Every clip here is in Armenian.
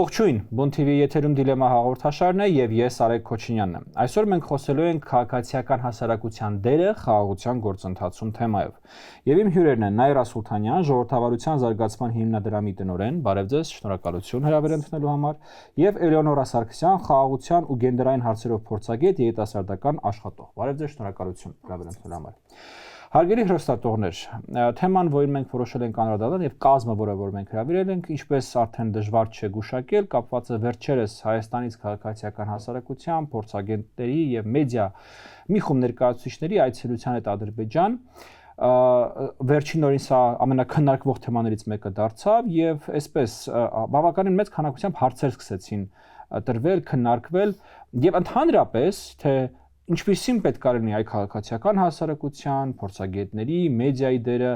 Ողջույն, Բուն TV եթերում դիլեմա հաղորդաշարն է եւ ես Արեգ Քոչինյանն եմ։ Այսօր մենք խոսելու ենք քաղաքացիական հասարակության դերը խաղաղության գործընթացում թեմայով։ Եվ իմ հյուրերն են Նաիրա Սուլթանյան, Ժողովրդավարության զարգացման հիմնադրամի տնօրեն, բարև ձեզ, շնորհակալություն հրավեր ընդունելու համար, եւ Էլեոնորա Սարգսյան, խաղաղության ու գենդերային հարցերով փորձագետ, երիտասարդական աշխատող։ Բարև ձեզ, շնորհակալություն հրավեր ընդունելու համար։ Հարգելի հեռուստատողներ, թեման, որին մենք որոշել ենք անդրադառնալ եւ կազմը, որ մենք հրավիրել ենք, ինչպես արդեն դժվար չէ գուշակել, կապված է վերջերս Հայաստանից քաղաքացիական հասարակության, փորձագետների եւ մեդիա մի խումբ ներկայացուցիչների այցելության հետ Ադրբեջան։ Վերջին օրին սա ամենաքննարկվող թեմաներից մեկը դարձավ եւ այսպես բավականին մեծ քանակությամբ հարցեր սկսեցին տրվել, քննարկվել եւ ընդհանրապես թե ինչպիսին պետք է լինի այ քաղաքացիական հասարակության, փորձագետների, մեդիայի դերը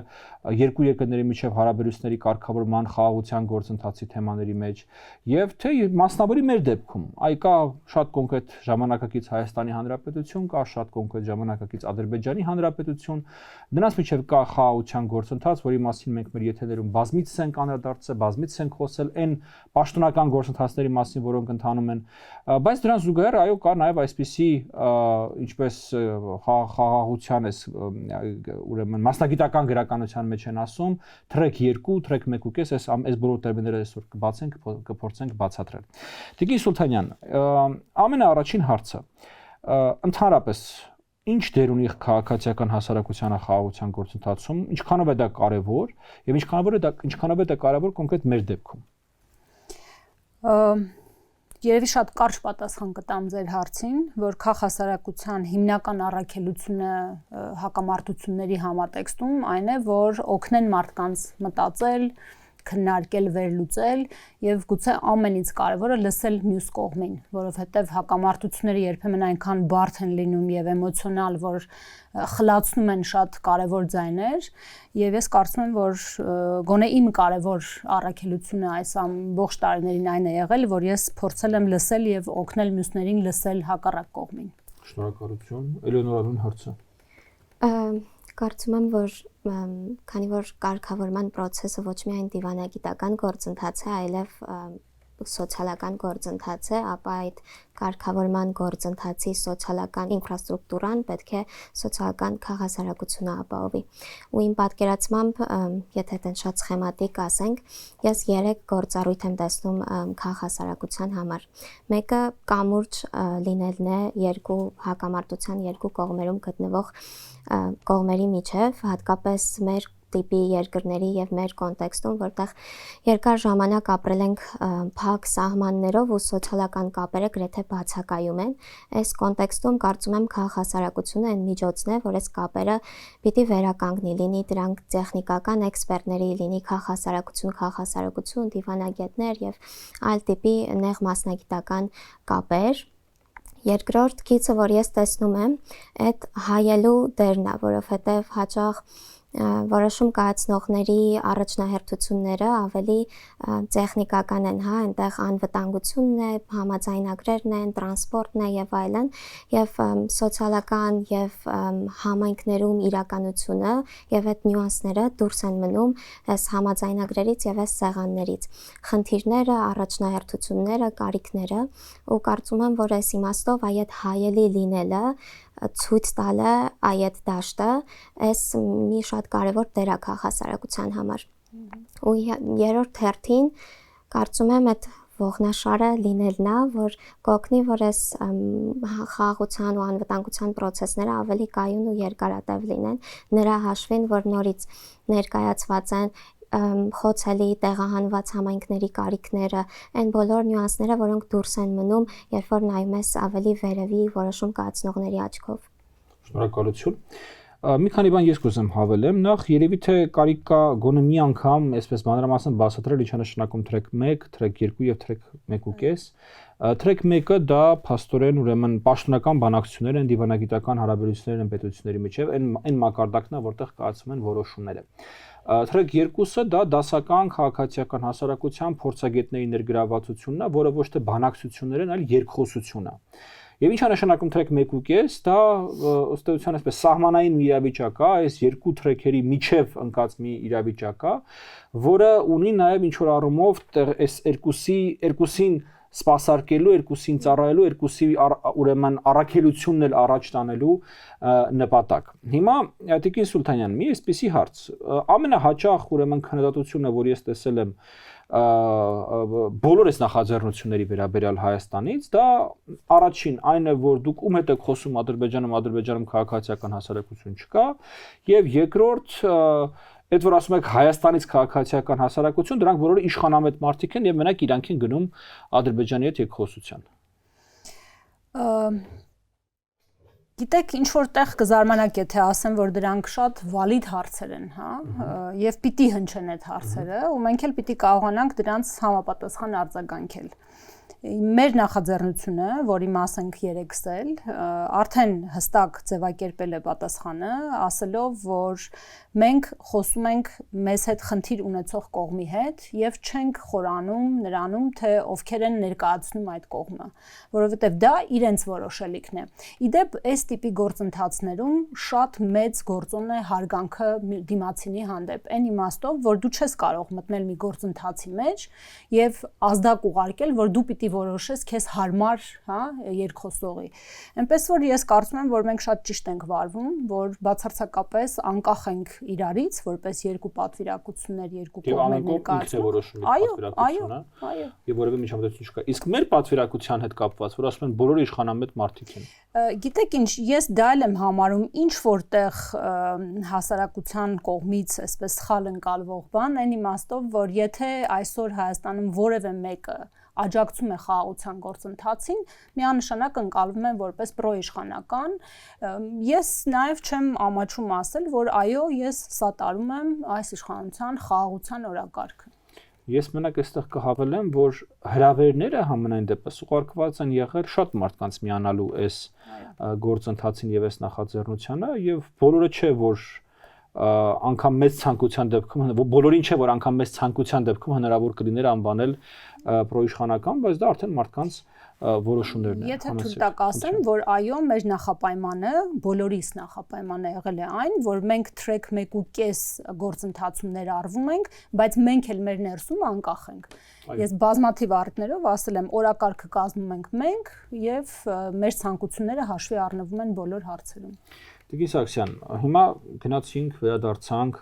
երկու երկրների միջև հարաբերությունների կարգավորման, խաղաղության գործընթացի թեմաների մեջ եւ թե մասնավորի մեր դեպքում այ կա շատ կոնկրետ ժամանակակից Հայաստանի Հանրապետություն, կա շատ կոնկրետ ժամանակակից Ադրբեջանի Հանրապետություն, դրանց միջև կա խաղաղության գործընթաց, որի մասին մենք մեր եթերներում բազմիցս ենք անդրադարձել, բազմիցս ենք խոսել այն պաշտոնական գործընթացների մասին, որոնք ընթանում են, բայց դրան զուգահեռ այո կա նաեւ այսպիսի ինչպես խաղաղության էս ուրեմն մասնագիտական գրականության մեջ են ասում թրեք 2, թրեք 1.5 այս բոլոր տերմինները այսօր կբացենք, կփորձենք բացատրել։ Տիկին Սուլթանյան, ամենաառաջին հարցը ընդհանրապես ինչ դեր ունի քաղաքացիական հասարակությանը խաղաղության գործընթացում, ինչքանով է դա կարևոր եւ ինչքանով է դա կարևոր կոնկրետ մեր դեպքում։ Երևի շատ կարճ պատասխան կտամ ձեր հարցին, որ քաղաքասարակության հիմնական առաքելությունը հակամարտությունների համատեքստում այն է, որ օգնեն մարդկանց մտածել, քննարկել, վերլուծել եւ գուցե ամենից կարևորը լսել մյուս կողմին, որովհետեւ հակամարտությունները երբեմն այնքան բարդ են լինում եւ էմոցիոնալ, որ խլացնում են շատ կարևոր ձայներ եւ ես կարծում եմ, որ գոնե իմ կարևոր առաքելությունը այս ամբողջ տարիներին այն է եղել, որ ես փորձել եմ լսել եւ օգնել մյուսներին լսել հակառակ կողմին։ Շնորհակալություն։ Էլեոնորան հարցը։ Կարծում եմ, որ քանի որ կարգավորման process-ը ոչ միայն դիվանագիտական գործընթաց է, այլև սոցիալական գործընթաց է, ապա այդ կարգավորման գործընթացի սոցիալական ինֆրաստրուկտուրան պետք է սոցիալական քաղաքասարակությունը ապահովի։ Ու իմ պատկերացմամբ, եթե այդեն շատ սխեմատիկ ասենք, ես 3 գործառույթ եմ տեսնում քաղաքասարակության համար։ Մեկը կամուրջ լինելն է երկու հակամարտության երկու կողմերում գտնվող կողմերի միջև, հատկապես մեր տիպի երկրների եւ մեր կոնտեքստում, որտեղ երկար ժամանակ ապրել ենք փակ սահմաններով ու սոցիալական կապերը գրեթե բացակայում են, այս կոնտեքստում կարծում եմ քաղաքասարակությունը այն միջոցն է, որ այս կապերը պիտի վերականգնի, լինի դրանք տեխնիկական էքսպերտների, լինի քաղաքասարակություն, դիվանագետներ եւ այլ տիպի նեղ մասնագիտական կապեր։ Երկրորդ գիծը, որ ես տեսնում եմ, այդ հայելու դերն է, որովհետեւ հաճախ որոշում կայացնողների առաջնահերթությունները ավելի տեխնիկական են, հա, այնտեղ անվտանգությունն է, համաձայնագրերն են, տրանսպորտն է եւ այլն, եւ սոցիալական եւ համայնքներում իրականությունը եւ այդ նյուանսները դուրս են մնում այս համաձայնագրերից եւ այս սեղաններից։ Խնդիրները, առաջնահերթությունները, կարիքները ու կարծում եմ, որ այս իմաստով այդ հայելի լինելը ցույց տալը այդ դաշտը այս մի շատ կարևոր դեր է քաղաքասարակության համար։ Ու երրորդ հերթին կարծում եմ այդ ողնաշարը լինելն է, որ կօգնի, որ այս խաղաղության ու անվտանգության process-ները ավելի կայուն ու երկարատև լինեն, նրա հաշվին, որ նորից ներկայացված են խոցելի տեղահանված համայնքների կարիքները, այն բոլոր նյուանսները, որոնք դուրս են մնում, երբ որ նայում ես ավելի վերևի որոշում կայացնողների աչքով։ Շնորհակալություն։ Մի քանի բան ես կուզեմ հավելեմ, նախ երևի թե կարիք կա գոնե մի անգամ, այսպես մանրամասն բացատրել ինչա նշանակում թրեք 1, թրեք 2 եւ թրեք 1.5։ Թրեք 1-ը դա փաստորեն ուրեմն պաշտոնական բանակցություններ են, դիվանագիտական հարաբերություններ են պետությունների միջև, այն մակարդակն է, որտեղ կայացվում են որոշումները։ Թրեք 2-ը դա դասական քաղաքացիական հասարակության փորձագետների ներգրավվածությունն է, որը ոչ թե բանակցություններ են, այլ երկխոսություն է։ Եվ ինչ է նշանակում թրեք 1.5, դա ըստ էության այսպես սահմանային մի իրավիճակ է, այս երկու թրեքերի միջև ընկած մի իրավիճակ է, որը ունի նաև ինչ որ առումով այս երկուսին սպասարկելու, երկուսին ծառայելու, երկուսի ուրեմն առաքելությունն էլ առաջ տանելու նպատակ։ Հիմա Տիկին Սուլթանյան, մի այսպիսի հարց, ամենահաճախ ուրեմն քննադատությունը, որ ես տեսել եմ բոլոր այս նախաձեռնությունների վերաբերյալ Հայաստանից, դա առաջին այն է, որ դուք ում հետ եք խոսում Ադրբեջանում քաղաքացիական հասարակություն չկա, եւ երկրորդ այդ որ ասում եք Հայաստանից քաղաքացիական հասարակություն, դրանք բոլորը իշխանամետ մարդիկ են եւ մենակ իրանք են գնում Ադրբեջանի հետ երկխոսության։ Գիտեք, ինչ որտեղ կզարմանաք, եթե ասեմ, որ դրանք շատ վալիդ հարցեր են, հա, եւ պիտի հնչեն այդ հարցերը, ու մենք էլ պիտի կարողանանք դրանց համապատասխան արձագանքել։ Մեր նախաձեռնությունը, որի մաս ենք երեքսել, արդեն հստակ ձևակերպել է պատասխանը, ասելով, որ մենք խոսում ենք մեզ հետ խնդիր ունեցող կողմի հետ եւ չենք խորանում նրանում, թե ովքեր են ներկայացնում այդ կողմը, որովհետեւ դա իրենց որոշելիքն է։ Իդեպ, այս տիպի գործընթացներում շատ մեծ գործոն է հարգանքը դիմացինի հանդեպ, այն իմաստով, որ դու չես կարող մտնել մի գործընթացի մեջ եւ ազդակ ուղարկել, որ դու պիտի որոշես քեզ հարմար, հա, երկխոսողի։ Այնպես որ ես կարծում եմ, որ մենք շատ ճիշտ ենք վարվում, որ բացարձակապես անկախ ենք իրարից, որպես երկու պատվիրակություններ, երկու կողմեր ներկայացնում։ Այո։ Եվ որևէ միջամտություն չկա։ Իսկ մեր պատվիրակության հետ կապված, որ ասում են բոլորը իշխանամետ մարդիկ են։ Գիտեք ինչ, ես դա էլ եմ համարում ինչ որտեղ հասարակության կողմից այսպես սխալ ընկալվող բան, այն իմաստով, որ եթե այսօր Հայաստանում որևէ մեկը աջակցում է խաղաղության գործընթացին, միանշանակ ընկալվում է որպես պրոիշխանական։ Ես նաև չեմ ամաչում ասել, որ այո, ես սատարում եմ այս իշխանության խաղաղության օրակարգը։ Ես մենակ այստեղ կհավելեմ, որ հրավերները համենայն դեպս ուղարկված են եղել շատ մարդկանց միանալու այս գործընթացին եւ այս նախաձեռնությանը եւ բոլորը չէ որ անգամ մեծ ցանկության դեպքում բոլորին չէ որ անգամ մեծ ցանկության դեպքում հնարավոր կլիներ անվանել պրոիշխանական, բայց դա արդեն մարդկանց որոշումներն են։ Եթե թույլ տաք ասեմ, որ այո, մեր նախապայմանը, բոլորիս նախապայմանը եղել է այն, որ մենք թրեք 1.5 գործընթացում ներառվում ենք, բայց մենք էլ մեր ներսում անկախ ենք։ Ես բազմաթիվ առիթներով ասել եմ, օրակարգը կազմում ենք մենք եւ մեր ցանկությունները հաշվի առնվում են բոլոր հարցերում։ Տիկին Սարգսյան, հիմա գնացինք, վերադարձանք,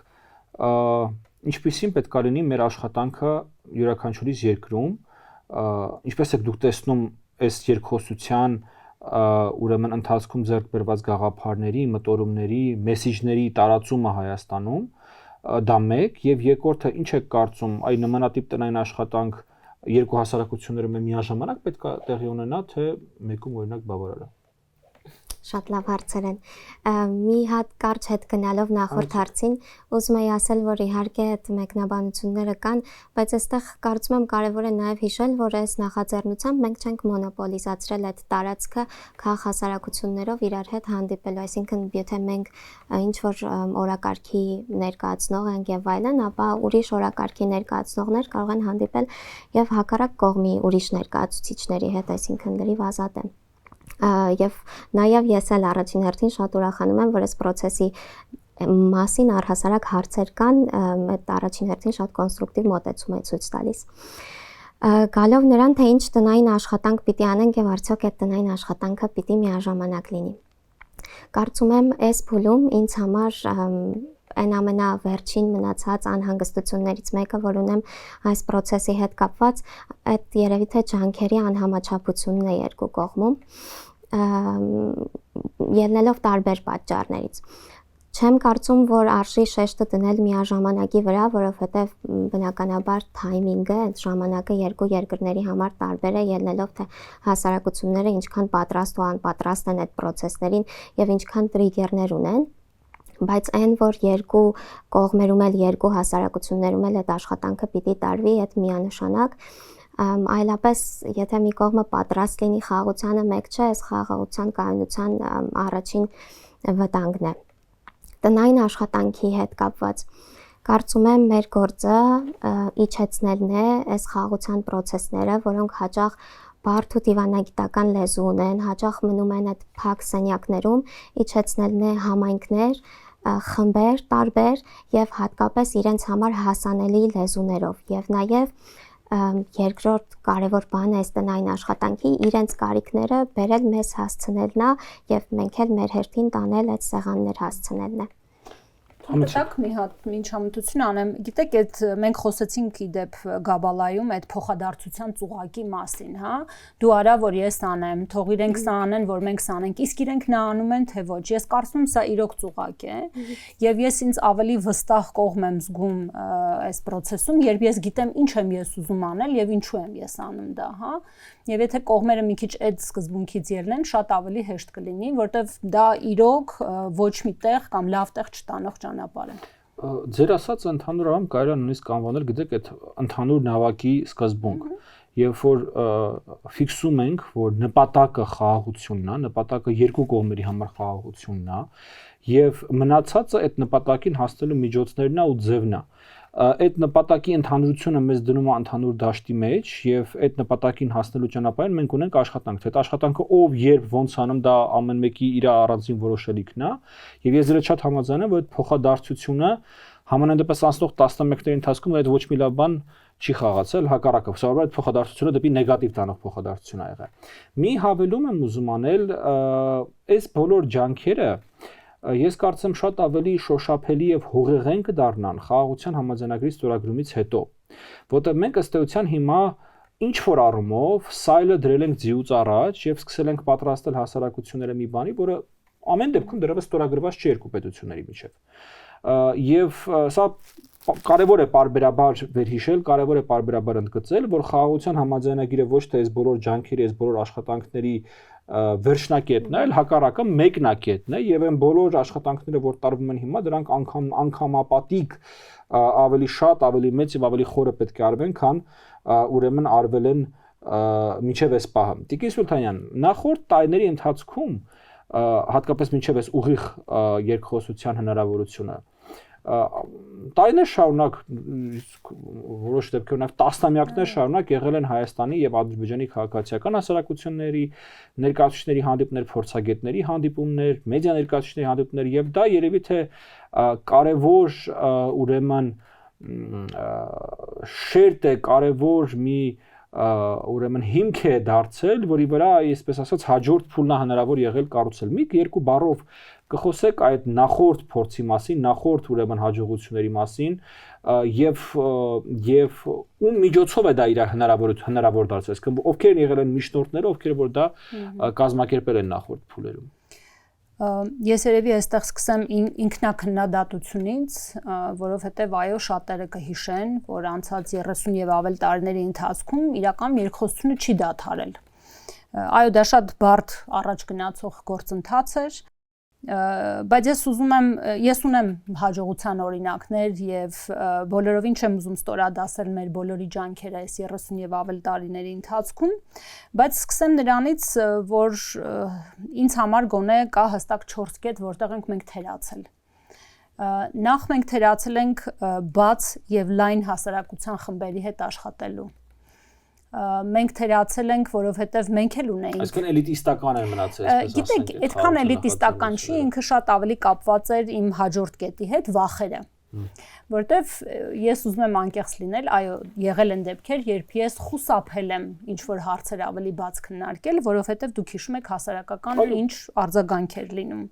ինչպիսին պետք է լինի մեր աշխատանքը յուրաքանչյուրիս երկրում, ինչպես եք դուք տեսնում այս երկխոսության ուրեմն ընթացքում ձեռք բերված գաղափարների, մտորումների, մեսիջների տարածումը Հայաստանում, դա մեկ, եւ երկրորդը ինչ եք կարծում, այ նմանատիպ տնային աշխատանք երկու հասարակություններում միաժամանակ պետք է տեղի ունենա, թե մեկում օրինակ բավարար է։ Շատ լավ հարցեր են։ Մի հատ կարճ հետ գնալով նախորդ հարցին, ուզում եի ասել, որ իհարկե այդ մեկնաբանությունները կան, բայց այստեղ կարծում եմ կարևոր է նաև հիշել, որ այս նախաձեռնությամբ մենք չենք մոնոպոլիզացրել այդ տարածքը քաղաքասարակություններով իրար հետ հանդիպելու, այսինքն եթե մենք ինչ որ օրակարգի ներկայացնող ենք եւ այլն, ապա ուրիշ օրակարգի ներկայացնողներ կարող են հանդիպել եւ հակառակ կողմի ուրիշ ներկայացուցիչների հետ, այսինքն լրիվ ազատ են։ Եվ նաև ես էլ առաջին հերթին շատ ուրախանում եմ, որ այս process-ի մասին առհասարակ հարցեր կան, այդ առաջին հերթին շատ կոնստրուկտիվ մոտեցում է ցույց տալիս։ Գալով նրան, թե ինչ տնային աշխատանք պիտի անենք եւ արդյոք այդ տնային աշխատանքը պիտի միաժամանակ լինի։ Կարծում եմ, այս փուլում ինձ համար այն ամենավերջին մնացած անհանգստություններից մեկը, որ ունեմ այս process-ի հետ կապված, այդ երևի թե ջանքերի անհամաչափությունն է երկու կողմում, ելնելով տարբեր պատճառներից։ Չեմ կարծում, որ արժի շեշտը դնել միաժամանակի վրա, որովհետև բնականաբար թայմինգը, այդ ժամանակը երկու երկրների համար տարբեր է, ելնելով թե հասարակությունները ինչքան պատրաստ ու անպատրաստ են այդ process-ներին եւ ինչքան տրիգերներ ունեն, բայց այն, որ երկու կողմերում էլ, երկու հասարակություններում էլ այդ աշխատանքը պիտի տարվի, այդ միանշանակ, այլապես եթե մի կողմը պատրաստ լինի խաղաղությանը, մեկ չէ, այս խաղաղության կայունության առաջին վտանգն է։ Տնային աշխատանքի հետ կապված կարծում եմ մեր գործը իջեցնելն է այս խաղաղության process-ները, որոնք հաճախ բարդ ու դիվանագիտական լեզու ունեն, հաճախ մնում են այդ փակ սենյակներում, իջեցնելն է համայնքներ, խմբեր տարբեր եւ հատկապես իրենց համար հասանելի լեզուներով եւ նաեւ երկրորդ կարևոր բանը այս տնային աշխատանքի իրենց կարիքները բերել մեզ հասցնելն է եւ մենք էլ մեր հերթին տանել այդ սեղաններ հասցնելն է։ Դուք մի հատ միջամտություն անեմ, գիտեք, այդ մենք խոսեցինք իդեպ Գաբալայում այդ փոխադարձության ծուղակի մասին, հա։ Դու արա որ ես անեմ, թող իրենք սա անեն, որ մենք սա անենք, իսկ իրենք նա անում են թե ոչ։ Ես կարծում եմ սա իրոք ծուղակ է, եւ ես ինձ ավելի վստահ կողմ եմ զգում այս process-ում, երբ ես գիտեմ ինչ եմ ես ուզում անել եւ ինչու եմ ես անում դա, հա։ Եվ եթե կողմերը մի քիչ այդ սկզբունքից ելնեն, շատ ավելի հեշտ կլինի, որտեվ դա իրոք ոչ մի տեղ կամ լավ տեղ չտանող ճանապարհ է։ Ձեր ասածը ընդհանուր առմամբ կարելի է նույնիսկ անվանել, գիտեք, այդ ընդհանուր նավակի սկզբունք, երբ որ ֆիքսում ենք, որ նպատակը խաղաղությունն է, նպատակը երկու կողմերի համար խաղաղությունն է, եւ մնացածը այդ նպատակին հասնելու միջոցներն է ու ձևն է։ Այդ նպատակի ընդհանրությունը մեզ դնում է ընդհանուր դաշտի մեջ եւ այդ նպատակին հասնելու ճանապարհին մենք ունենք աշխատանք, թե այդ աշխատանքը ով երբ ոնց անում դա ամեն մեկի իր առանձին որոշելիքն է եւ ես դրա շատ համաձայն եմ, որ այդ փոխադարձությունը համանadեպս անցնող տասնամյակների ընթացքում այդ ոչ մի լավ բան չի խաղացել, հակառակը, սովորաբար այդ փոխադարձությունը դեպի նեգատիվ տանող փոխադարձություն ա եղել։ Մի հավելում եմ ուզում անել, այս բոլոր ջանքերը ես կարծեմ շատ ավելի շոշափելի եւ հողեղեն կդառնան խաղաղության համաձայնագրի ստորագրումից հետո, որտեղ մենք ըստ էության հիմա ինչ որ առումով սայլը դրել ենք ձիուց առաջ եւ սկսել ենք պատրաստել հասարակությունները մի բանի, որը ամեն դեպքում դեռևս ստորագրված չի երկու պետությունների միջեւ։ Եվ սա կարևոր է պարբերաբար վերհիշել, կարևոր է պարբերաբար ընդգծել, որ խաղաղության համաձայնագիրը ոչ թե այս բոլոր ջանքերի, այս բոլոր աշխատանքների վերջնակետն է, այլ հակառակը մեկնակետն է եւ այն բոլոր աշխատանքները, որ տարվում են հիմա, դրանք անգամապատիկ ավելի շատ, ավելի մեծ եւ ավելի խորը պետք է արվեն, քան ուրեմն արվել են մինչեւ այս պահը։ Տիկին Սուլթանյան, նախորդ տարիների ընթացքում հատկապես մինչեւ այս ուղիղ երկխոսության հնարավորությունը տարիներ շարունակ որոշ դեպքերով նաև տասնամյակներ շարունակ եղել են Հայաստանի եւ Ադրբեջանի քաղաքացիական հասարակությունների ներկայացուցիչների հանդիպումներ, փորձագետների հանդիպումներ, մեդիա ներկայացուցիչների հանդիպումներ եւ դա երևի թե կարևոր ուրեմն շերտ է, կարևոր մի ուրեմն հիմք է դարձել, որի վրա, այսպես ասած, հաջորդ փուլն է հնարավոր եղել կառուցել։ Մի երկու բառով կխոսեք այդ նախորդ փորձի մասին, նախորդ ուրեմն հաջողությունների մասին եւ ում միջոցով է դա իր հնարավոր դարձել, ովքեր են եղել են միջնորդները, ովքեր որ դա կազմակերպել են նախորդ փուլերում։ Ես երևի այստեղ սկսեմ ինքնակնդատությունից, որովհետև այո, շատերը կհիշեն, որ անցած 30 եւ ավել տարիների ընթացքում իրական երկխոսությունը չի դադարել։ Այո, դա շատ բարդ առաջ գնացող գործընթաց էր, բայց ես ունեմ հաջողության օրինակներ եւ բոլորովին չեմ ուզում ստորադասել մեր բոլորի ջանքերը այս 30 եւ ավել տարիների ընթացքում, բայց սկսեմ նրանից, որ ինձ համար գոնե կա հստակ 4 կետ, որտեղ ենք մենք թերացել։ Նախ մենք թերացել ենք բաց եւ լայն հասարակության խմբերի հետ աշխատելու։ Մենք թերացել ենք, որովհետև մենք էլ ունեինք։ Այսինքն էլիտիստական էր մնացել, այսպես ասենք։ Գիտեք, այդքան էլիտիստական չի, ինքը շատ ավելի կապված էր իմ հաջորդ կետի հետ, վախերը։ Որտեվ ես ուզում եմ անկեղծ լինել, այո, եղել են դեպքեր, երբ ես խուսափել եմ ինչ որ հարցեր ավելի բաց քննարկել, որովհետև դուք հիշում եք հասարակական ինչ արձագանք էր լինում։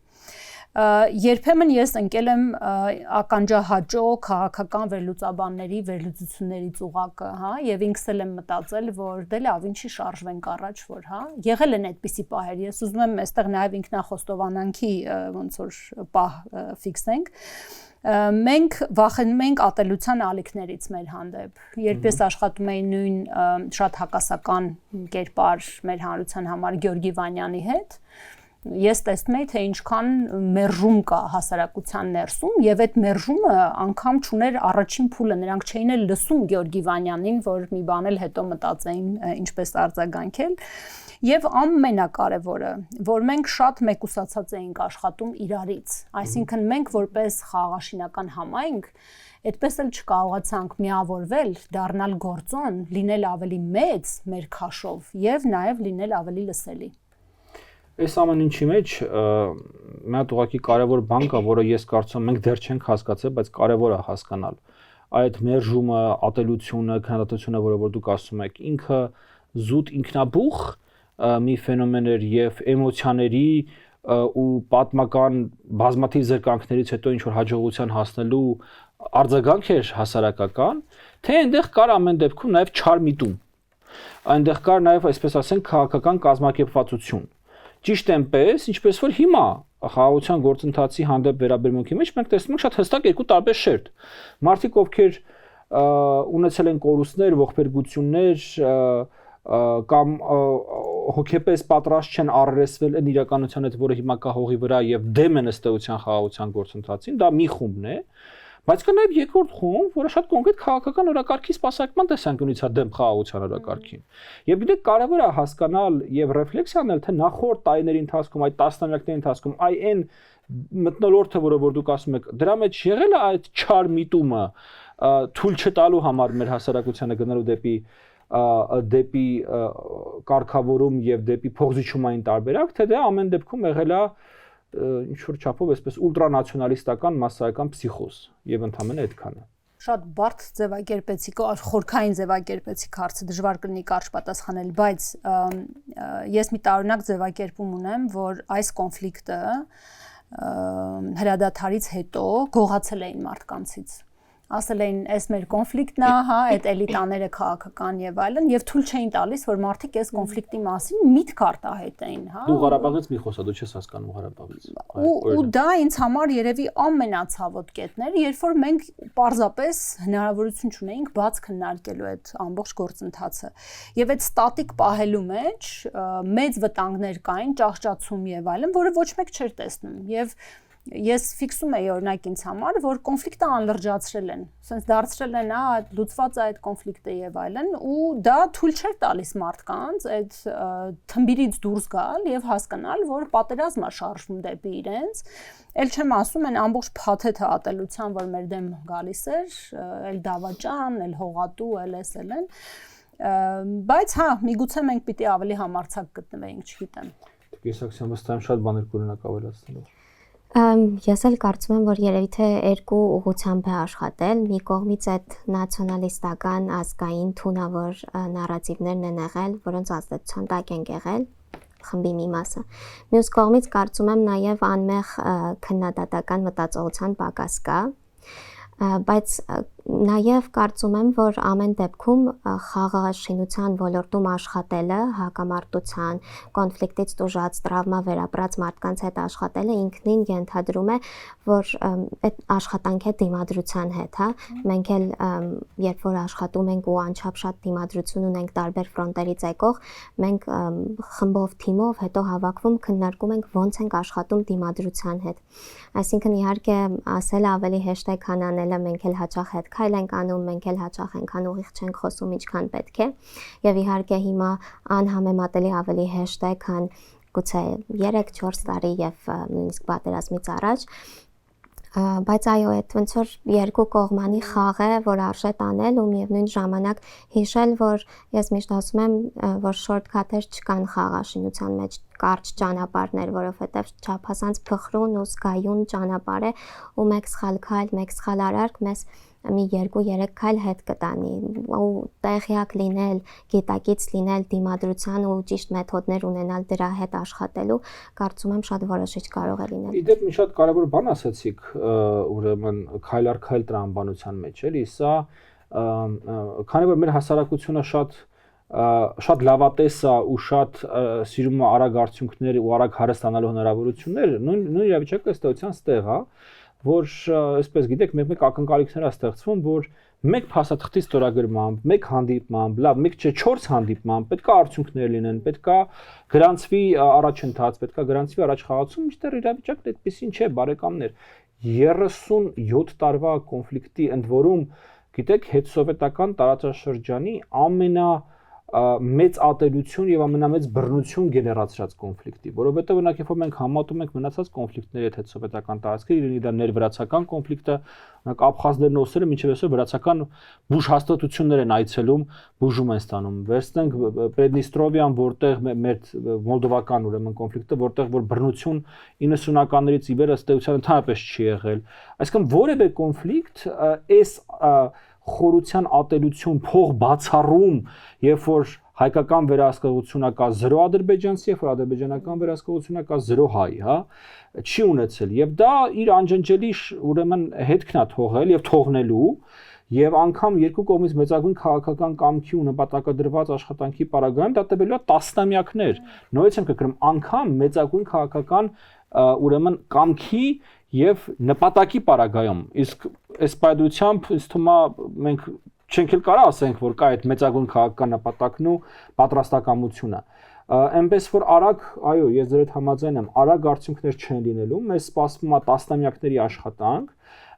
Երբեմն ես ընկել եմ ականջահաճո քաղաքական վերլուծաբանների վերլուծությունների ծուղակը, հա, եւ ինքս եմ մտածել, որ դե լավ, ինչի շարժվենք առաջ, որ, հա, եղել են այդպիսի պահեր։ Ես ուզում եմ այստեղ նաեւ ինքնախոստովանանքի ոնց որ պահ ֆիքսենք։ Մենք վախենում ենք ատելության ալիքներից մեր հանդեպ։ Երբ ես աշխատում էի նույն շատ հակասական կերպար մեր հանրության համար Գյորգի Վանյանի հետ, ես տեսնում էի, թե ինչքան մերժում կա հասարակության ներսում եւ այդ մերժումը անգամ չուներ առաջին փուլը, նրանք չէին էլ լսում Գյորգի Վանյանին, որ մի բան էլ հետո մտածեին ինչպես արձագանքել։ Եվ ամենակարևորը, որ մենք շատ մեկուսացած էինք աշխատում իրարից, այսինքն մենք որպես խաղաղաշինական համայնք այդպես էլ չկարողացանք միավորվել, դառնալ գործոն, լինել ավելի մեծ մեր քաշով եւ նաեւ լինել ավելի լսելի։ Այս ամեն ինչի մեջ մի հատ ուղղակի կարևոր բան կա, որը ես կարծում եմ մենք դեռ չենք հասկացել, բայց կարևոր է հասկանալ։ Այդ մերժումը, ատելությունը, քննադատությունը, որը որ դուք ասում եք, ինքը զուտ ինքնաբուխ մի ֆենոմեն էր եւ էմոցիաների ու պատմական բազմաթիվ զրկանքներից հետո ինչ որ հաջողության հասնելու արձագանք էր հասարակական, թե այնտեղ կար ամեն դեպքում նաեւ չար միտում։ Այնտեղ կար նաեւ, այսպես ասենք, քաղաքական կազմակերպվածություն։ Ճիշտ այնպես, ինչպես որ հիմա խաղաղության գործընթացի հանդեպ վերաբերմունքի մեջ մենք տեսնում ենք շատ հստակ երկու տարբեր շերտ։ Մարդիկ, ովքեր ունեցել են կորուստներ, ողբերգություններ կամ հոգեպես պատրաստ չեն առերեսվել այն իրականության հետ, որը հիմա կա հողի վրա եւ դեմ են ըստ էության խաղաղության գործընթացին, դա մի խումբն է, բայց կա նաեւ երկրորդ խումբ, որը շատ կոնկրետ քաղաքական օրակարգի սպասարկման տեսանկյունից է դեմ խաղաղության օրակարգին։ Եվ գիտեք, կարևոր է հասկանալ եւ ռեֆլեքսիա անել, թե նախորդ տարիների ընթացքում, այդ տասնամյակների ընթացքում այն մթնոլորտը, որը որ դուք ասում եք, դրա մեջ եղել է այդ չար միտումը թույլ չտալու համար մեր հասարակությանը գնալու դեպի կարգավորում եւ դեպի փոխզիջումային տարբերակ, թե դա ամեն դեպքում եղել է ինչ որ չափով այսպես ուլտրանացիոնալիստական մասսայական պսիխոզ եւ ընդհանրապես այդքանը։ Շատ բարդ ձևակերպեցիք, խորքային ձևակերպեցիք հարցը, դժվար կլինի կարճ պատասխանել, բայց ես մի տարօրինակ ձևակերպում ունեմ, որ այս կոնֆլիկտը հրադադարից հետո գողացել էին մարդկանցից։ Ասել էին, այս մեր կոնֆլիկտն է, հա, այդ էլիտաները քաղաքական եւ այլն, եւ թույլ չէին տալիս, որ մարդիկ այս կոնֆլիկտի մասին միտք արտահայտեին, հա։ Դու Ղարաբաղից մի խոսա, դու չես հասկանում Ղարաբաղից։ Ու դա ինձ համար երևի ամենացավոտ կետն էր, երբ որ մենք պարզապես հնարավորություն չունեինք բաց քննարկելու այդ ամբողջ գործընթացը։ Եվ այդ ստատիկ պահելու մեջ մեծ վտանգներ կային, ճահճացում եւ այլն, որը ոչ մեկ չէր տեսնում։ Եվ ես ֆիքսում էի օրինակ ինձ համար, որ կոնֆլիկտը անլրջացրել են, ասենց դարձրել են, լուծված է այդ կոնֆլիկտը եւ այլն, ու դա թույլ չէր տալիս մարդկանց այդ թմբիրից դուրս գալ եւ հասկանալ, որ պատերազմը շարժվում դեպի իրենց։ Էլ չեմ ասում այն ամբողջ փաթեթը ատելության, որ մեր դեմ գալիս էր, էլ դավաճան, էլ հողատու, էլ էսելեն, բայց հա, միգուցե մենք պիտի ավելի համարձակ գտնվեինք, չգիտեմ։ Կեսակցիան վստահ եմ շատ բաներ կունենաք ավելացնելու։ Ես էլ կարծում եմ, որ երևի թե երկու ուղղությամբ է աշխատել, մի կողմից այդ նացիոնալիստական ազգային թունավոր նարատիվներն են եղել, որոնց ազդեցության տակ են եղել խմբի մի մասը։ Մյուս կողմից կարծում եմ նաև անմեղ քննադատական մտածողության պակաս կա, բայց նաև կարծում եմ, որ ամեն դեպքում խաղաղաշինության ոլորտում աշխատելը, հակամարտության, կոնֆլիկտից տուժած, տրավմա վերապրած մարդկանց հետ աշխատելը ինքնին ենթադրում է, որ այդ աշխատանքի դիմադրության հետ, հա, մենք էլ երբ որ աշխատում ենք ու անչափ շատ դիմադրություն ունենք տարբեր ֆրոնտերից եկող, մենք խմբով, թիմով հետո հավաքվում, քննարկում ենք ոնց ենք աշխատում դիմադրության հետ։ Այսինքն իհարկե ասելը ավելի հեշտ է, քան անելը, մենք էլ հաճախ հետ քայլ ենք անում, մենք էլ հաճախ այնքան ուղիղ չենք խոսում, ինչքան պետք է, եւ իհարկե հիմա անհամեմատելի ավելի հեշտ է, քան գուցե 3-4 տարի եւ նույնիսկ պատերազմից առաջ, բայց այո, այդ ոնց որ երկու կողմանի խաղ է, որ արժե տանել ու միևնույն ժամանակ հիշել, որ ես միշտ ասում եմ, որ շորտքաթեր չկան խաղաշինության մեջ, կարճ ճանապարհներ, որովհետև չափազանց փխրուն ու զգայուն ճանապարհ է ու մեկ սխալ քայլ, մեկ սխալ արարք մեզ մի 2-3 քայլ հետ կտանի ու տեղյակ լինել, գիտակից լինել դիմադրության ու ճիշտ մեթոդներ ունենալ դրա հետ աշխատելու, կարծում եմ շատ որոշիչ կարող է լինել։ Իդեպ մի շատ կարևոր բան ասացիք, ուրեմն քայլ առ քայլ տրամաբանության մեջ, էլի, սա քանի որ մեր հասարակությունը շատ լավատես է ու շատ սիրում է արագ արդյունքներ ու արագ հարստանալու հնարավորություններ, նույն իրավիճակը ըստ էության ստեղ է, որ այսպես գիտեք, մեկ ակնկալիքներ է ստեղծվում, որ մեկ փաստաթղթի ստորագրմամբ, մեկ հանդիպմամբ, լավ, մեկ չէ 4 հանդիպմամբ պետքա արդյունքներ լինեն, պետքա գրանցվի առաջընթաց, պետքա գրանցվի առաջխաղացում, մինչդեռ իրավիճակն այդպեսին չէ, բարեկամներ։ 37 տարվա կոնֆլիկտի ընդ որում, գիտեք, հետսովետական տարածաշրջանի մեծ ատելություն եւ ամենամեծ բռնություն գեներացրած կոնֆլիկտի, որովհետեւ օրինակ երբ որ մենք համատում ենք մնացած կոնֆլիկտների հետ սովետական տարածքների, լինի դա ներվրացական կոնֆլիկտը, օրինակ աբխազներն օսերը մինչեւ այսօր վրացական բուժ հաստատություններ են այցելում, բուժում են ստանում։ Վերցնենք Պրեդնիստրովիան, որտեղ մեր մոլդովական ուրեմն կոնֆլիկտը, որտեղ որ բռնություն 90-ականներից ի վեր ըստ էության ընդհանրապես չի եղել։ Այսինքն որևէ կոնֆլիկտ այս խորության ատելություն, փող բացառում, երբ որ հայկական վերահսկողությունը կա 0 ադրբեջանցի, երբ որ ադրբեջանական վերահսկողությունը կա 0 հայ, հա, չի ունեցել եւ դա իր անջնջելի ուրեմն հետքն է թողել եւ թողնելու եւ անգամ երկու կողմից մեծագույն քաղաքական կամքի ու նպատակադրված աշխատանքի պարագայում դա տևելու է տասնամյակներ։ Նորից եմ կրկնում, անգամ մեծագույն քաղաքական ուրեմն կամքի եւ նպատակի պարագայում, իսկ այս պայդությամբ ինձ թվում է մենք չենք էլ կարող ասենք, որ կա այդ մեծագույն քաղաքական նպատակն ու պատրաստակամությունը։ Այնպես որ արագ, այո, ես ձեր հետ համաձայն եմ, արագ արդյունքներ չեն լինելու, մեզ սպասվում է տասնամյակների աշխատանք,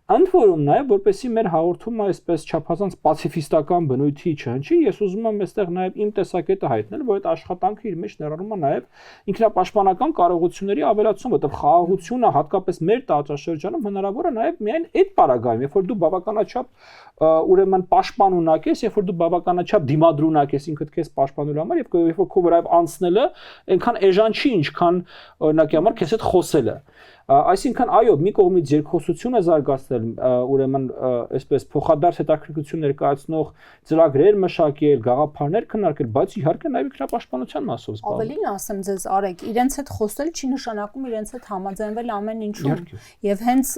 ընդ որում նաև որպեսզի մեր հաղորդումը այսպես չափազանց պացիֆիստական բնույթի չհնչի, ես ուզում եմ այստեղ նաև իմ տեսակետը հայտնել, որ այդ աշխատանքը իր մեջ ներառում է նաև ինքնապաշտպանական կարողությունների ավելացում, որտեղ խաղաղությունը հատկապես մեր տարածաշրջանում հնարավոր է նաև միայն այդ պարագայում, երբ որ դու բավականաչափ ուրեմն պաշտպանունակ ես, երբ որ դու բավականաչափ դիմադրունակ ես ինքդ քեզ պաշտպանելու համար եւ երբ որ քո վրայով անցնելը այնքան էժան չի, ինչքան օրինակի համար քեզ հետ խոսելը։ Այսինքն այո, մի կողմից երկխոսություն է զարգացնել, ուրեմն այսպես փոխադարձ հետաքրքրություն ներկայացնող ծրագրեր մշակել, գաղափարներ քննարկել, բայց իհարկե նաև ինքնապաշտպանության մասով զբաղվել։ Ավելին ասեմ ձեզ, Արեգ, իրենց հետ խոսել չի նշանակում իրենց հետ համաձայնվել ամեն ինչում։ Եվ հենց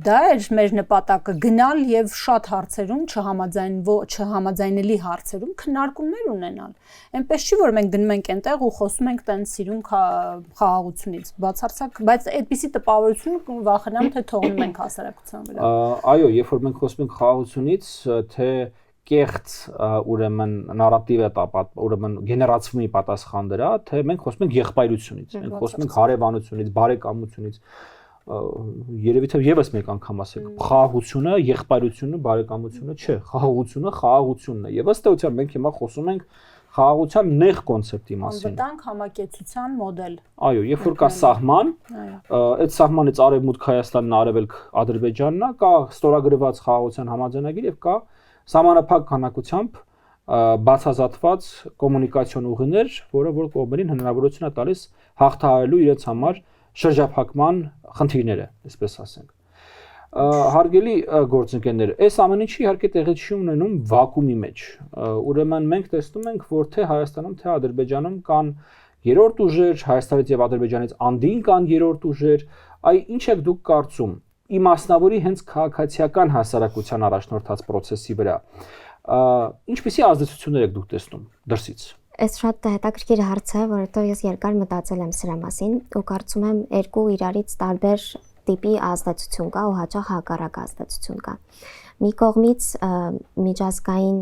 դա էր մեր նպատակը՝ գնալ եւ շատ հարցերում չհամաձայնելի հարցերում քննարկումներ ունենալ։ Այնպես չի, որ մենք գնում ենք այնտեղ ու խոսում ենք տենց սիրուն խաղաղությունից, բացարձակ, բայց այդպիսի տպավորություն վախենամ, թե թողնում ենք հասարակության վրա։ Այո, երբ որ մենք խոսում ենք խաղաղությունից, թե կեղծ ուրեմն նարատիվ է ուրեմն գեներացվում է պատասխան դրա, թե մենք խոսում ենք եղբայրությունից, մենք խոսում ենք հարևանությունից, բարեկամությունից, երևի թե եւս մեկ անգամ ասեք, խաղաղությունը, եղբայրությունը, բարեկամությունը չէ, խաղաղությունը խաղաղությունն է։ Եվ ըստ էության մենք հիմա խոսում ենք խաղաղության նեղ կոնցեպտի մասին։ Անվտանգ համակեցության մոդել։ Այո, երբ որ կա սահման, այդ սահմանից արևմուտք Հայաստանն, արևելք Ադրբեջանն է, կա ստորագրված խաղաղության համաձայնագիր եւ կա սահմանափակ քանակությամբ բացազատված կոմունիկացիոն ուղիներ, որը որ կողմերին հնարավորություն է տալիս հաղթահարելու իրենց համար շրջափակման խնդիրները, այսպես ասենք։ Հարգելի գործընկերներ, այս ամեն ինչը իհարկե տեղի չի ունենում վակուումի մեջ։ Ուրեմն մենք տեսնում ենք, որ թե Հայաստանում, թե Ադրբեջանում կան երրորդ ուժեր, Հայաստանից եւ Ադրբեջանից անդին կան երրորդ ուժեր, ինչ եք դուք կարծում իմասնավորի հենց քաղաքացիական հասարակության առաջնորդած process-ի վրա։ Ինչպիսի ազդեցություններ եք դուք տեսնում դրսից։ Այս շատ հետաքրքիր հարց է, որովհետեւ ես երկար մտածել եմ սրա մասին ու կարծում եմ երկու իրարից տարբեր տիպի ազդեցություն կա ու հաճախ հակառակ ազդեցություն կա։ Մի կողմից միջազգային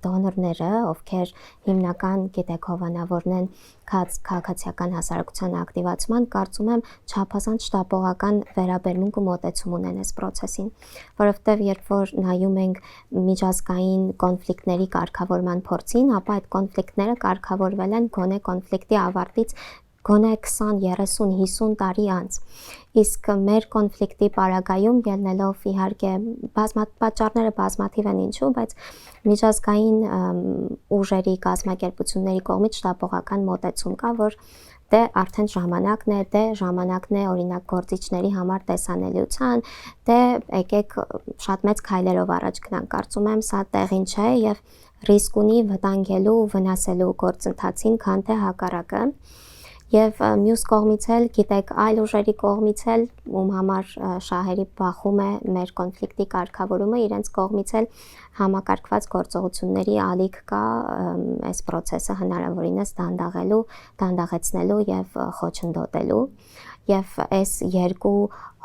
դոնորները, ովքեր հիմնական գիտեք հովանավորն են քաղաքացիական հասարակության ակտիվացման, կարծում եմ չափազանց շտապողական վերաբերմունք ու մոտեցում ունեն այս process-ին, որովհետև երբ որ նայում ենք միջազգային կոնֆլիկտների կարգավորման փորձին, ապա այդ կոնֆլիկտները կարգավորվել են գոնե կոնֆլիկտի ավարտից գոնե 20, 30, 50 տարի անց։ Իսկ մեր կոնֆլիկտի պարագայում ելնելով իհարկե պատճառները բազմաթիվ են ինչու, բայց միջազգային ուժերի կազմակերպությունների կողմից շտապողական մոտեցում կա, որ դե արդեն ժամանակն է օրինակ գործիչների համար տեսանելիության, դե եկեք շատ մեծ քայլերով առաջ գնանք, կարծում եմ սա տեղին չէ եւ ռիսկ ունի վտանգելու, վնասելու գործընթացին, քան թե հակառակը։ Եվ մյուս կողմից էլ, գիտեք, այլ ուժերի կողմից էլ, ում համար շահերի բախում է մեր կոնֆլիկտի կարգավորումը, իրենց կողմից էլ համակարգված գործողությունների ալիք կա այս process-ը հնարավորինս դանդաղեցնելու եւ խոչընդոտելու։ Եվ այս երկու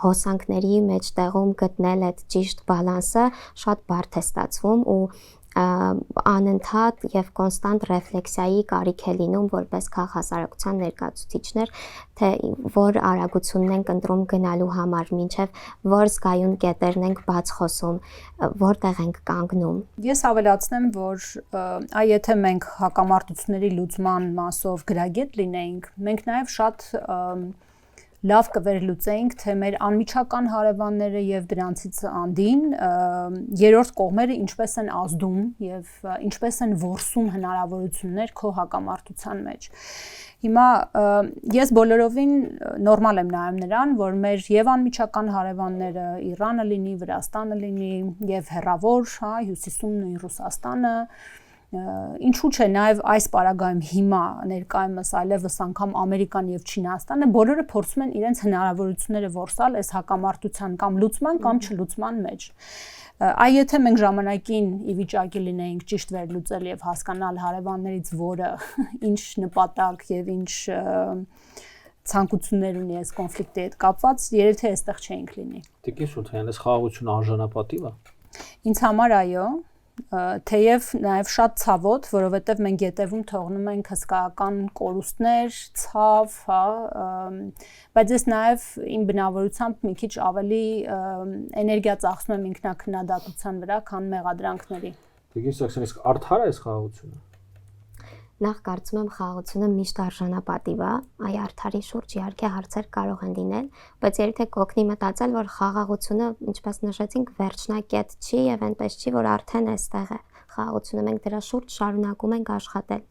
հոսանքների մեջտեղում գտնել այդ ճիշտ բալանսը շատ բարդ է ստացվում ու անընդհատ եւ կոնստանտ ռեֆլեքսիայի կարիք է լինում որպես քաղաքասարակության ներկայացուցիչներ, թե որ արագությունն ենք ընտրում գնալու համար, մինչեւ որ զգայուն կետերն ենք բաց խոսում, որտեղ ենք կանգնում։ Ես ավելացնեմ, որ եթե մենք հակամարտությունների լուծման մասով գրագետ լինեինք, մենք նաեւ շատ լավ կվերլուծեինք, թե մեր անմիջական հարևանները եւ դրանցից անդին երրորդ կողմերը ինչպես են ազդում եւ ինչպես են որսում հնարավորություններ քո հակամարտության մեջ։ Հիմա ես բոլորովին նորմալ եմ նայում նրան, որ մեր եւ անմիջական հարևանները Իրանը լինի, Վրաստանը լինի եւ հեռավոր, հա, Հյուսիսում նույն Ռուսաստանը, ինչու՞ չէ նաև այս պարագայում հիմա ներկայումս այլևս անգամ Ամերիկան եւ Չինաստանը բոլորը փորձում են իրենց հնարավորությունները որսալ այս հակամարտության կամ լուծման կամ չլուծման մեջ։ Այ եթե մենք ժամանակին ի վիճակի լինեինք ճիշտ վերլուծել եւ հասկանալ հարևաններից որը ինչ նպատակ եւ ինչ ցանկություններ ունի այս կոնֆլիկտի հետ կապված, երբ թե այստեղ չէինք լինի։ Տիկին Սուլթանյան, այս խաղաղությունը արժանապատիվ է։ Ինձ համար այո, թեև նաև շատ ցավոտ, որովհետև մենք յետևում թողնում ենք հսկայական կորուստներ, ցավ, հա, բայց ես նաև իմ բնավորությամբ մի քիչ ավելի էներգիա ծախսում եմ ինքնակնադատության վրա, քան մեղադրանքների։ Տիկին Սաքսյան, իսկ արդար է այս խաղաղությունը։ Նախ կարծում եմ խաղաղությունը միշտ արժանապատիվ է, այ արդարի շուրջ իհարկե հարցեր կարող են լինել, բայց երբ թե կօգնի մտածել, որ խաղաղությունը, ինչպես նշեցինք, վերջնակետ չի եւ այնպես չի, որ արդեն այստեղ է խաղաղությունը, մենք դրա շուրջ շարունակում ենք աշխատել։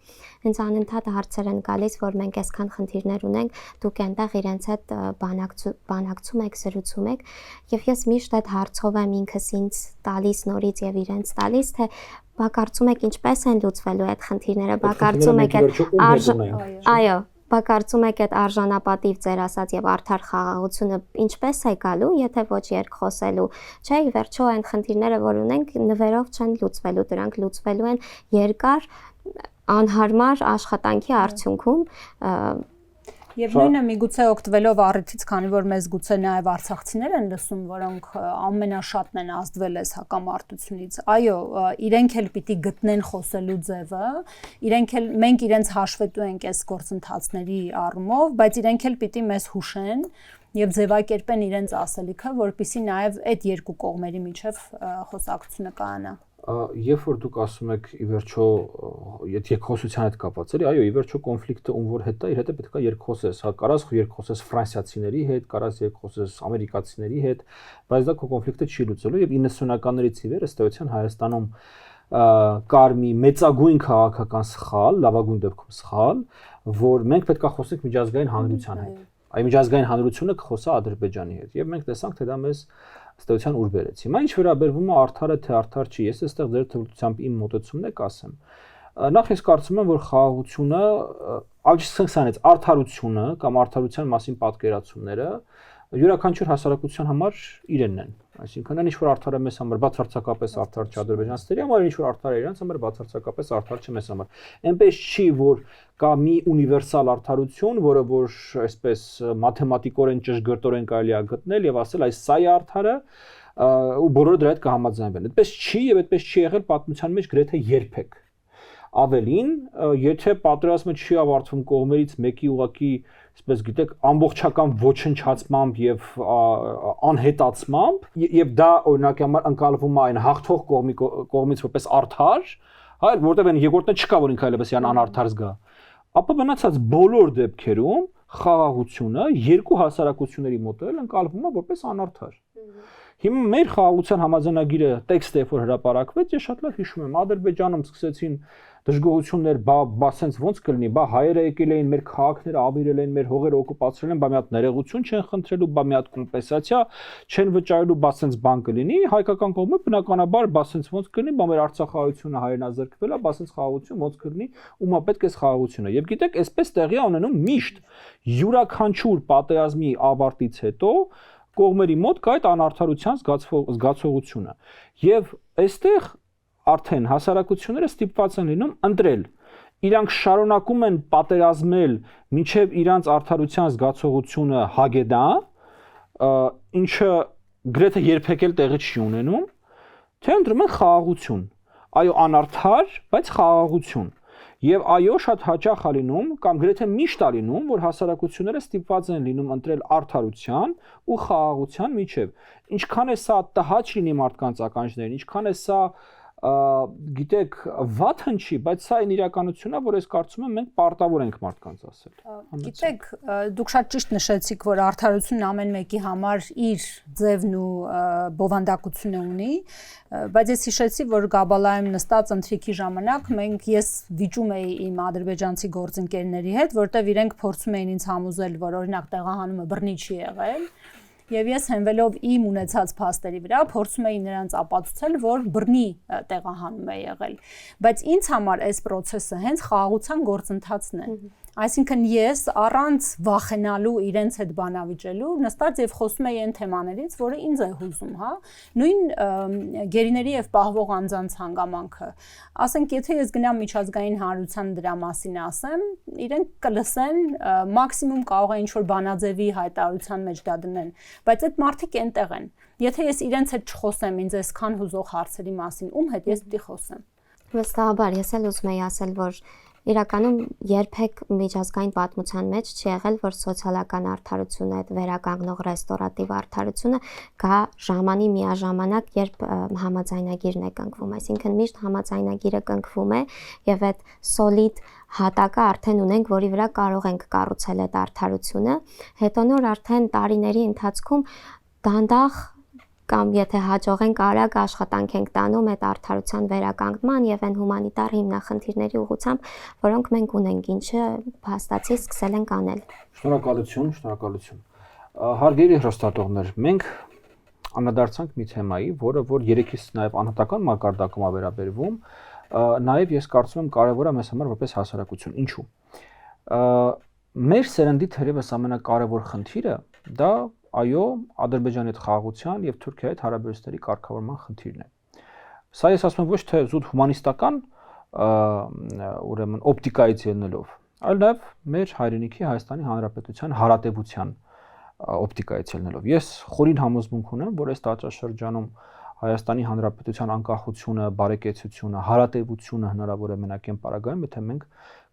Հենց անընդհատ հարցեր են գալիս, որ մենք այսքան խնդիրներ ունենք, դուք այնտեղ իրենց հետ բանակցում եք, զրուցում եք, եւ ես միշտ այդ հարցով եմ ինքս ինձ տալիս նորից եւ իրենց տալիս, թե բա կարծում եք ինչպես են լուծվելու այդ խնդիրները, բա կարծում եք այո, բա կարծում եք այդ արժանապատիվ ձեր ասած եւ արդար խաղաղությունը ինչպես է գալու, եթե ոչ երկխոսելու, չէ, վերջո այն խնդիրները, որ ունենք, նվերով չեն լուծվելու, դրանք լուծվելու են երկար անհարմար աշխատանքի արդյունքում Եվ նույնը միգուցե օգտվելով առիթից, քանի որ մեզ գուցե նաև արցախցիներ են լսում, որոնք ամենաշատն են ազդվել այս հակամարտությունից։ Այո, իրենք էլ պիտի գտնեն խոսելու ձևը, մենք իրենց հաշվետու ենք այս գործընթացների առումով, բայց իրենք էլ պիտի մեզ հուշեն եւ ձևակերպեն իրենց ասելիքը, որպեսզի նաև այդ երկու կողմերի միջև խոսակցությունը կայանա։ Երբ որ դուք ասում եք ի վերջո երկխոսության հետ կապված, էլի, այո, ի վերջո կոնֆլիկտը ում որ հետ է, իր հետ է պետք է երկխոսես, հա, կարաս երկխոսես ֆրանսիացիների հետ, կարաս երկխոսես ամերիկացիների հետ, բայց դա քո կոնֆլիկտը չի լուծելու եւ 90-ականներից ի վեր ըստ էության Հայաստանում կար մի մեծագույն քաղաքական սխալ, լավագույն դեպքում սխալ, որ մենք պետք է խոսենք միջազգային հանրության հետ։ Այ միջազգային հանրությունը կխոսա Ադրբեջանի հետ եւ մենք տեսանք թե դա մեզ ըստ էության ուր բերեց։ Հիմա ինչ վերաբերվում է արդարը թե արդար չի, ես այստեղ ձեր թվությամբ իմ մոտեցումն է կասեմ։ Նախ ես կարծում եմ, որ խաղաղությունը, աջակցությունից արդարությունը կամ արդարության մասին պատկերացումները յուրաքանչյուր հասարակության համար իրենն են։ Այսինքն այն ինչ որ արդար է մեզ համար բացարձակապես արդար չէ ադրբեջանցիների համար, ինչ որ արդար է իրանց համար բացարձակապես արդար չէ մեզ համար։ Այնպես չի, որ կա մի ունիվերսալ արդարություն, որը որ այսպես մաթեմատիկորեն ճշգրտորեն կարելի է գտնել եւ ասել այս սա է արդարը ու բոլորը դրա հետ կհամաձայնվեն։ Այդպես չի եւ այդպես չի եղել պատմության մեջ գրեթե երբեք։ Ավելին, եթե պատերազմը չի ավարտվում կողմերից մեկի ուղակի, այսպես գիտեք, ամբողջական ոչնչացմամբ եւ անհետացմամբ, եւ դա օրինակ համար ընկալվում է այն հաղթող կողմից որպես արդար, հա, որտեղ այն երկրորդը չկա, որ ինքը այլևս յան անարդար զգա, ապա մնացած բոլոր դեպքերում խաղաղությունը երկու հասարակությունների մոտ էլ ընկալվում է որպես անարդար։ Հիմա մեր խաղաղության համաձայնագիրը տեքստը երբ որ հրապարակվեց, ես շատ լավ հիշում եմ, Ադրբեջանում սկսեցին դժգոհություններ, բա սենց ոնց կլինի, բա հայերը եկել էին, մեր քաղաքները ավիրել են, մեր հողերը օկուպացրել են, բա մի հատ ներողություն չեն խնդրելու, բա մի հատ կոմպենսացիա չեն վճարելու, բա սենց բան կլինի, հայկական կողմը բնականաբար բա սենց ոնց կլինի, բա մեր Արցախահայությունը հայրենազրկվել է, բա սենց խաղաղություն ոնց կլինի, ումա պետք է խաղաղությունը։ Եվ գիտեք, այսպես տեղի ունենում միշտ յուրաքանչյուր պատերազմի ավարտից հետո կողմերի մոտ կա այդ անարդարության զգացողությունը։ Եվ այստեղ արդեն հասարակությունները ստիպված են լինում ընտրել։ Իրանք շարունակում են պատերազմել մինչև իրանց արդարության զգացողությունը հագեդա, ինչը գրեթե երբեք էլ տեղի չի ունենում, թե ընտրում են խաղաղություն։ այո, անարդար, բայց խաղաղություն։ Եվ այո, շատ հաճախ է լինում կամ գրեթե միշտ է լինում, որ հասարակությունները ստիպված են լինում ընտրել արդարության ու խաղաղության միջև։ Ինչքան է սա տհաճ լինի մարդկանց ականջներին, ինչքան է սա գիտեք, վատ հնչի, բայց սա այն իրականությունն է, որ ես կարծում եմ մենք պարտավոր ենք մարդկանց ասել։ Գիտեք, դուք շատ ճիշտ նշեցիք, որ արդարությունն ամեն մեկի համար իր ձևն ու բովանդակությունը ունի, բայց ես հիշեցի, որ Գաբալայում նստած ընթրիքի ժամանակ ես վիճում էի իմ ադրբեջանցի գործընկերների հետ, որտեղ իրենք փորձում էին ինձ համոզել, որ օրինակ տեղահանումը բռնի չի եղել։ Եվ ես հենվելով իմ ունեցած փաստերի վրա փորձում էի նրանց ապացուցել, որ բռնի տեղահանում է եղել։ Բայց ինձ համար այս process-ը հենց խաղաղության գործընթացն է։ Այսինքն ես առանց վախենալու իրենց հետ բանավիճելու նստած եւ խոսում էի այն թեմաներից, որը ինձ է հուզում, հա։ Նույն գերիների եւ պահվող անձանց հանգամանքը։ Ասենք, եթե ես գնամ միջազգային հանրության դրա մասին ասեմ, իրենք կլսեն, մաքսիմում կարող է ինչ-որ բանաձևի հայտարարության մեջ դա դնեն, բայց այդ մարդիկ այնտեղ են։ Եթե ես իրենց հետ չխոսեմ ինձ այսքան հուզող հարցերի մասին, ում հետ ես պիտի խոսեմ։ Վստահաբար, ես էլ ուզում եի ասել, որ իրականում երբեք միջազգային պատմության մեջ չի եղել, որ սոցիալական արդարությունը, այդ վերականգնող ռեստորատիվ արդարությունը գա ժամանի միաժամանակ, երբ համաձայնագիրն է կնքվում, այսինքն միշտ համաձայնագիրը կնքվում է եւ այդ սոլիդ հատակը արդեն ունենք, որի վրա կարող ենք կառուցել այդ արդարությունը, հետո նոր արդեն տարիների ընթացքում դանդաղ կամ եթե հաջողենք արագ աշխատանք ենք տանում այդ արդարության վերականգնման եւ այն հումանիտար հիմնախնդիրների ուղղությամբ, որոնք մենք ունենք, ինչը փաստացի սկսել ենք անել։ Շնորհակալություն։ Հարգելի հեռուստատողներ, մենք անդրադարձանք մի թեմայի, որ երեքից նաեւ անհատական մակարդակում է վերաբերվում, նաեւ ես կարծում եմ կարեւոր է մեզ համար որպես հասարակություն։ Ինչու՞։ Մեր սերնդի թերևս ամենակարևոր խնդիրը դա այո, Ադրբեջանի հետ խաղաղության եւ Թուրքիայի հետ հարաբերությունների կարգավորման խնդիրն է։ Սա ես ասում եմ ոչ թե զուտ հումանիստական, ուրեմն օպտիկայից ելնելով, այլ նաեւ մեր հայրենիքի Հայաստանի Հանրապետության հարատեվության օպտիկայից ելնելով։ Ես խորին համոզմունք ունեմ, որ այս տարածաշրջանում Հայաստանի Հանրապետության անկախությունը, բարեկեցությունը, հարատեվությունը հնարավոր է մենակ այն պարագայում, եթե մենք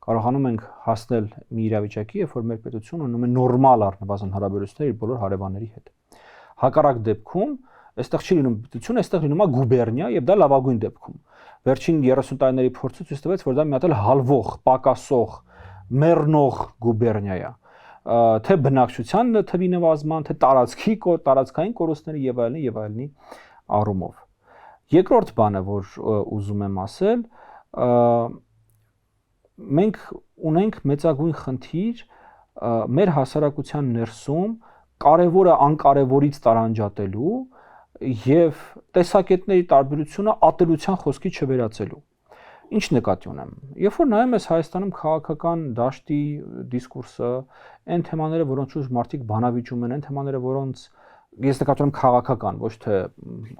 կարողանում ենք հասնել մի իրավիճակի, երբ որ մեր պետությունը ունում է նորմալ առնվազն հարաբերություններ իր բոլոր հարևանների հետ։ Հակառակ դեպքում, այստեղ չի լինում պետություն, այստեղ լինում է գուբերնիա եւ դա լավագույն դեպքում։ Վերջին 30 տարիների փորձը ցույց տվեց, որ դա մի հատ էլ հալվող, պակասող, մեռնող գուբերնիա է։ Թե բնակչության թվի նվազման, թե տարածքային կորուստների եւ այլնի առումով։ Երկրորդ բանը, որ ուզում եմ ասել, մենք ունենք մեծագույն խնդիր մեր հասարակության ներսում կարևորը անկարևորից տարանջատելու եւ տեսակետների տարբերությունը ատելության խոսքի չվերածելու։ Ինչ նկատի ունեմ։ Երբ որ նայում ես Հայաստանում քաղաքական դաշտի դիսկուրսը, այն թեմաները, որոնց շուրջ մարդիկ բանավիճում են, այն թեմաները, որոնց ես նկատում եմ քաղաքական, ոչ թե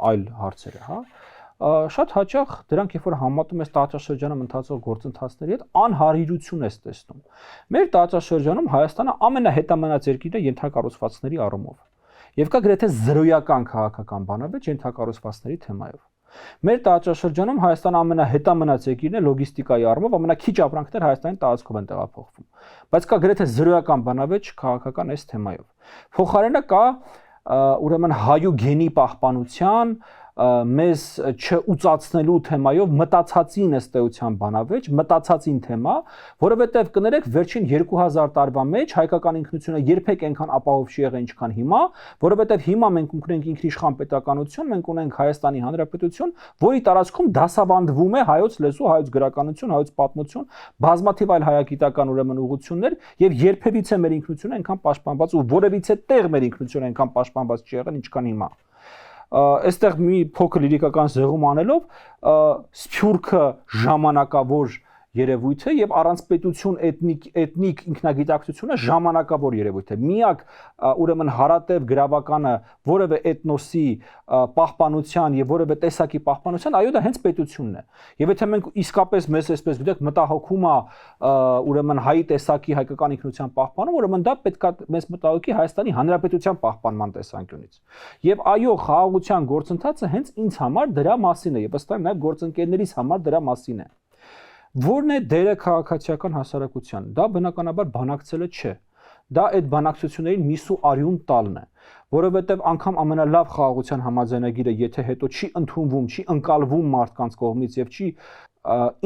այլ հարցերը, հա։ Շատ հաճախ դրանք երբ որ համատում ես տարածաշրջանում ընթացող գործընթացների հետ, անհարիրություն ես տեսնում։ Մեր տարածաշրջանում Հայաստանը ամենահետամնաց երկիրն է ենթակառուցվածքների առումով։ Եվ կա գրեթե զրոյական քաղաքական բանավեճ ենթակառուցվածքների թեմայով։ Մեր տարածաշրջանում Հայաստանը ամենահետամնաց երկիրն է լոգիստիկայի առումով, ամենաքիչ ապրանքներ Հայաստանի տարածքով են տեղափոխվում։ Բայց կա գրեթե զրոյական բանավեճ քաղաքական այս թեմայով։ Փոխարենը կա ուրեմն հայու գենի պահպանության մեզ չուծացնելու թեմայով մտածածին ըստ էության բանավեճ, մտածածին թեմա, որովհետև կներեք վերջին 2000 տարվա մեջ հայկական ինքնությունը երբեք այնքան ապահով չի եղել ինչքան հիմա, որովհետև հիմա մենք ունենք ինքնիշխան պետականություն, մենք ունենք Հայաստանի Հանրապետություն, որի տարածքում դասավանդվում է հայոց լեզու, հայոց գրականություն, հայոց պատմություն, բազմաթիվ այլ հայագիտական ուրեմն ուղղություններ եւ երբևիցե մեր ինքնությունը այնքան պաշտպանված ու որևիցե տեղ մեր ինքնությունը այնքան պաշտպանված չի եղել ինչքան հիմա։ Այստեղ մի փոքր լիրիկական զեղում անելով Սփյուռքը ժամանակավոր երևույթ է եւ առանց պետություն էթնիկ ինքնագիտակցությունը ժամանակավոր երևույթ է։ Միակ ուրեմն հարատև գրավականը որևէ էթնոսի պահպանության եւ որևէ տեսակի պահպանության, այո, դա հենց պետությունն է։ Եվ եթե մենք իսկապես մեզ այսպես գիտեք մտահոգում է ուրեմն հայի տեսակի հայկական ինքնության պահպանում, ուրեմն դա պետք է մեզ մտահոգի Հայաստանի Հանրապետության պահպանման տեսանկյունից։ Եվ այո, խաղաղության գործընթացը հենց ինձ համար դրա մասին է եւ ըստ այմ նաեւ գործընկերներիս համար դրա մասին է։ Որն է դերը քաղաքացիական հասարակության։ Դա բնականաբար բանակցելը չէ։ Դա այդ բանակցություններին միսու արյուն տալն է, որովհետև անգամ ամենալավ խաղաղության համաձայնագիրը, եթե հետո չի ընդունվում, չի ընկալվում մարդկանց կողմից եւ չի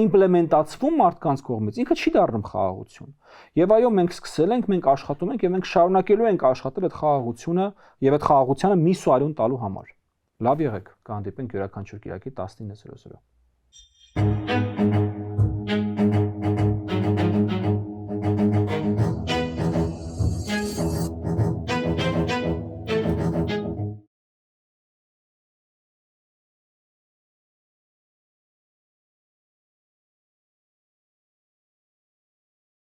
իմպլեմենտացվում մարդկանց կողմից, ինքը չի դառնում խաղաղություն։ Եվ այո, մենք սկսել ենք, մենք աշխատում ենք եւ մենք շարունակելու ենք աշխատել այդ խաղաղությունը եւ այդ խաղաղությանը միսու արյուն տալու համար։ Լավ եղեք, կհանդիպենք յուրաքանչյուր կիրակի 19:00։